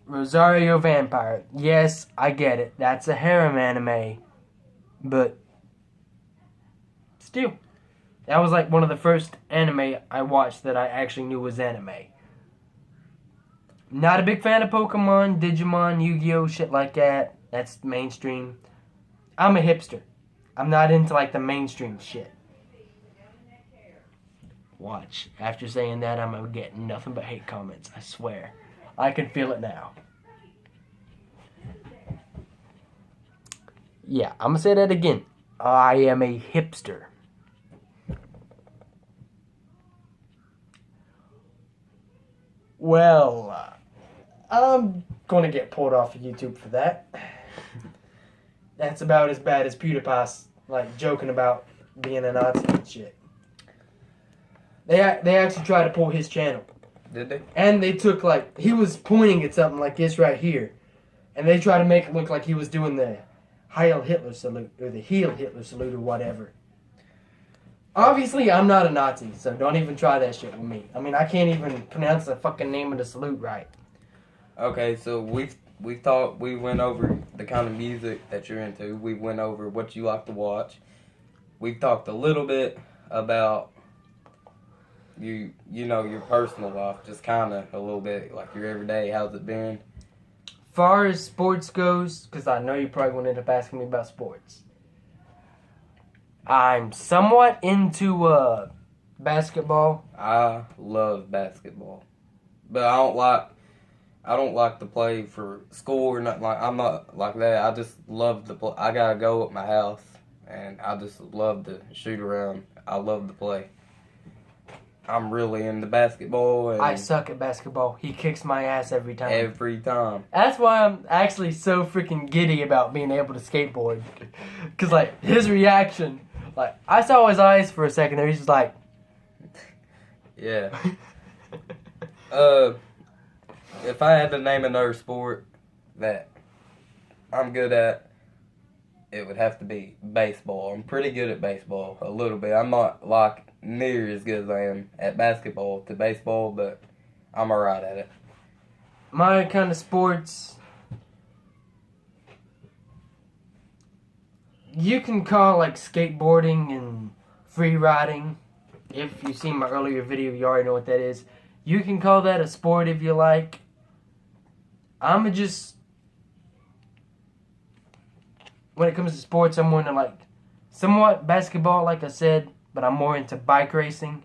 Rosario Vampire. Yes, I get it. That's a harem anime. But still, that was like one of the first anime I watched that I actually knew was anime. Not a big fan of Pokemon, Digimon, Yu-Gi-Oh, shit like that. That's mainstream. I'm a hipster. I'm not into like the mainstream shit. Watch. After saying that, I'm gonna get nothing but hate comments. I swear. I can feel it now. Yeah, I'm gonna say that again. I am a hipster. Well, I'm gonna get pulled off of YouTube for that. That's about as bad as PewDiePie's like joking about being a Nazi and shit. They actually tried to pull his channel. Did they? And they took like he was pointing at something like this right here, and they tried to make it look like he was doing the Heil Hitler salute or the Heil Hitler salute or whatever. Obviously, I'm not a Nazi, so don't even try that shit with me. I mean, I can't even pronounce the fucking name of the salute right. Okay, so we thought we went over the kind of music that you're into. We went over what you like to watch. We've talked a little bit about you know, your personal life, just kind of a little bit, like your everyday, how's it been? Far as sports goes, because I know you probably won't end up asking me about sports. I'm somewhat into basketball. I love basketball, but I don't like to play for school or nothing. Like, I'm not like that. I just love to play. I gotta go at my house, and I just love to shoot around. I love to play. I'm really into basketball. And I suck at basketball. He kicks my ass every time. Every time. That's why I'm actually so freaking giddy about being able to skateboard. Because, like, his reaction, like, I saw his eyes for a second there. He's just like... Yeah. If I had to name another sport that I'm good at, it would have to be baseball. I'm pretty good at baseball, a little bit. I'm not like near as good as I am at basketball to baseball, but I'm alright at it. My kind of sports, you can call like skateboarding and free riding. If you've seen my earlier video, you already know what that is. You can call that a sport if you like. I'm just... When it comes to sports, I'm more into like somewhat basketball, like I said, but I'm more into bike racing.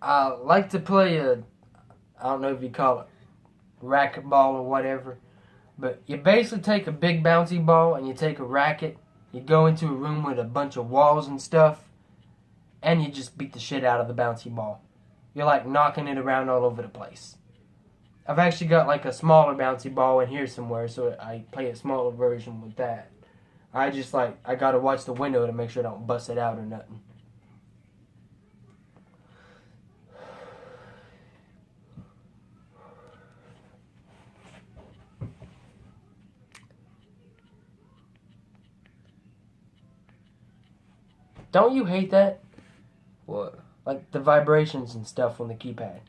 I like to play I don't know if you call it racquetball or whatever, but you basically take a big bouncy ball and you take a racket, you go into a room with a bunch of walls and stuff, and you just beat the shit out of the bouncy ball. You're like knocking it around all over the place. I've actually got like a smaller bouncy ball in here somewhere, so I play a smaller version with that. I gotta watch the window to make sure I don't bust it out or nothing. Don't you hate that? What? Like the vibrations and stuff on the keypad.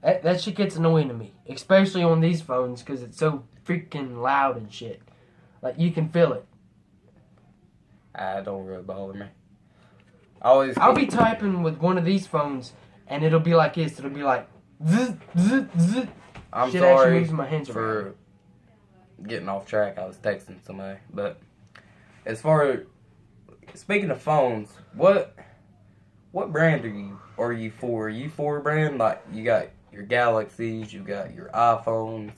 That shit gets annoying to me. Especially on these phones because it's so freaking loud and shit. Like you can feel it. I don't really bother me. I'll be typing with one of these phones and it'll be like this. It'll be like zzz, zzz, zzz. I'm shit sorry actually moves my hands for around. getting off track. I was texting somebody. But as far as speaking of phones, what brand are you for? Are you for a brand? Like you got your Galaxies, you got your iPhones,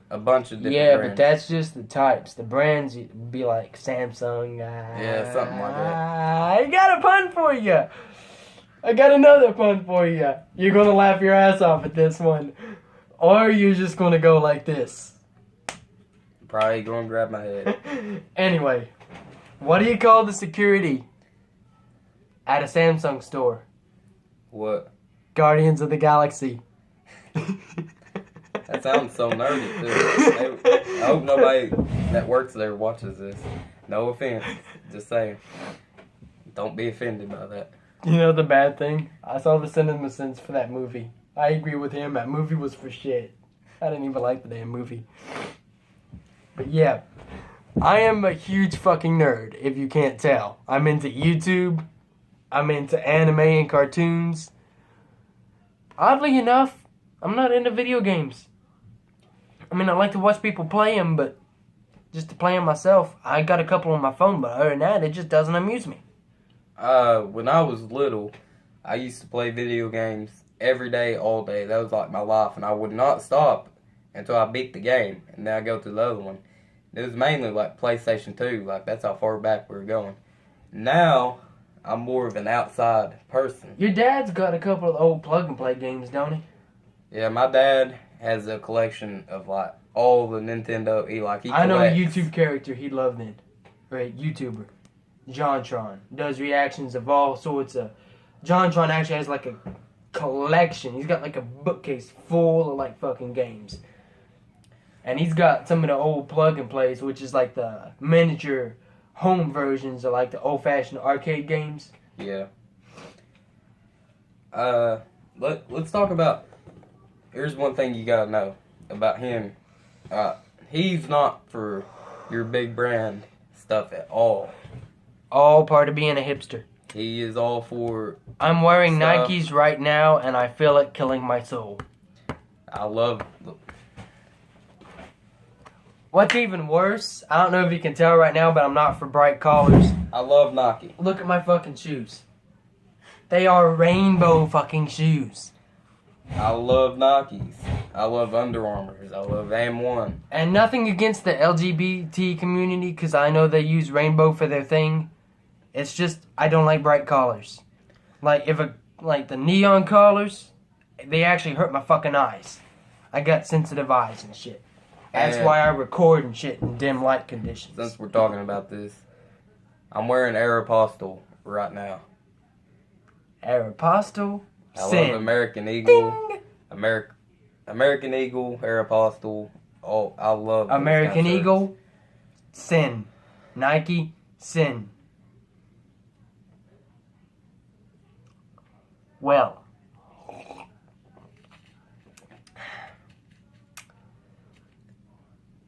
a bunch of different brands. But that's just the types. The brands would be like Samsung. Yeah, something like that. I got a pun for you. I got another pun for you. You're going to laugh your ass off at this one. Or you're just going to go like this. Probably going to grab my head. Anyway, what do you call the security at a Samsung store? What? Guardians of the Galaxy. That sounds so nerdy, too. I hope nobody that works there watches this. No offense. Just saying. Don't be offended by that. You know the bad thing? I saw the cinema sense for that movie. I agree with him. That movie was for shit. I didn't even like the damn movie. But yeah, I am a huge fucking nerd, if you can't tell. I'm into YouTube. I'm into anime and cartoons. Oddly enough, I'm not into video games. I mean, I like to watch people play them, but just to play them myself, I got a couple on my phone, but other than that, it just doesn't amuse me. When I was little, I used to play video games every day, all day. That was like my life, and I would not stop until I beat the game, and then I go to the other one. It was mainly like PlayStation 2, like that's how far back we were going. Now, I'm more of an outside person. Your dad's got a couple of old plug-and-play games, don't he? Yeah, my dad has a collection of like all the Nintendo. He collects. I know a YouTube character he loved then, right? YouTuber, JonTron, does reactions of all sorts of. JonTron actually has like a collection. He's got like a bookcase full of like fucking games, and he's got some of the old plug-and-plays, which is like the miniature home versions of like the old-fashioned arcade games. Yeah. Let's talk about. Here's one thing you gotta know about him. He's not for your big brand stuff at all. All part of being a hipster. He is all for. I'm wearing stuff. Nikes right now, and I feel it killing my soul. I love. What's even worse, I don't know if you can tell right now, but I'm not for bright colors. I love Nike. Look at my fucking shoes. They are rainbow fucking shoes. I love Nikes. I love Under Armours. I love M1. And nothing against the LGBT community, because I know they use rainbow for their thing. It's just, I don't like bright colors. Like the neon colors, they actually hurt my fucking eyes. I got sensitive eyes and shit. That's why I record and shit in dim light conditions. Since we're talking about this, I'm wearing Aeropostale right now. Aeropostale. I love American Eagle. American Eagle, Aeropostale. Oh, I love those American kind of Eagle. Sin. Nike. Sin. Well.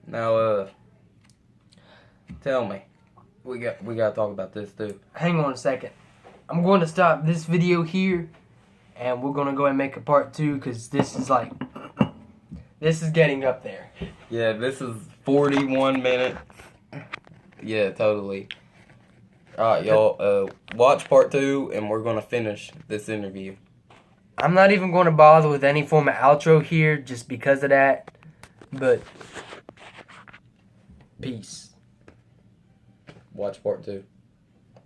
Now, tell me, we got to talk about this too. Hang on a second. I'm going to stop this video here, and we're going to go ahead and make a part 2, because this is getting up there. Yeah, this is 41 minutes. Yeah, totally. Alright, y'all, watch part 2, and we're going to finish this interview. I'm not even going to bother with any form of outro here, just because of that, but peace. Watch part 2.